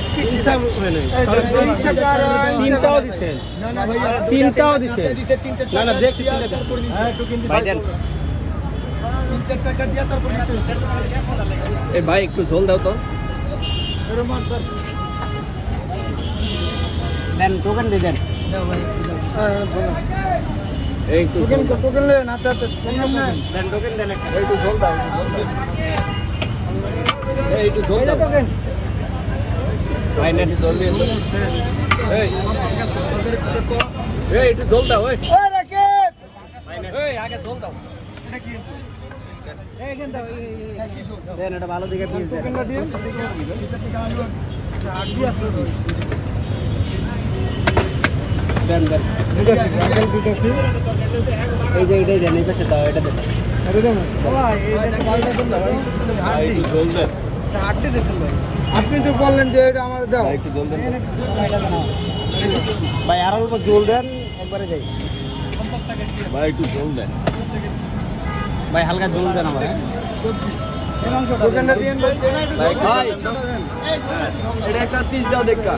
এক পিস হিসাব হয় নাই। তিনটাও দিছেন, না না ভাইয়া তিনটাও দিছেন। দিছে 3 না না দেখছি দিয়া তিনটা। তারপর নিছে হ্যাঁ একটু কিন্তু ভাই দেন 3 টাকা দিয়া তারপর নিতে হইছে এই ভাই একটু ঝোল দাও তো এরকম আর তোর দেন টোকেন দিয়ে দেন এই একটু ঝোল দাও। টোকেন লে না তাতে টোকেন না দেন টোকেন দেন একটা এই একটু ঝোল দাও একটু ঝোল দাও এই একটু ঝোল এই যে দাও টোকেন ভাই নেন ঝোল দিয়ে দাও। এই তোদের কথা তো এই একটু ঝোল দাও ওই ওই রাকেব এই আগে ঝোল দাও এই কেন দাও এই কি ঝোল দাও দেন এটা ভালো দিকে পিস দেন টোকেনটা দিন এটা থেকে আলো আড্ডি আছে দেন দেন দিতেছি রাকেব দিতেছি এই যে এটাই দেন এই পাশে দাও এটা দেন আরে দাও ভাই এটা গালটা দেন না ভাই ভাই একটু ঝোল দেন হাড্ডি দিছেন ভাই আপনি তো বললেন যে এটা আমার দাও ভাই একটু ঝোল দেন ভাই আর অল্প ঝোল দেন একবারে যাই ভাই একটু ঝোল দেন ভাই হালকা ঝোল দেন আমার হ্যাঁ? সবজি এই মাংসটা টোকেনটা দিন ভাই ভাই এটা একটা পিস দাও দেখা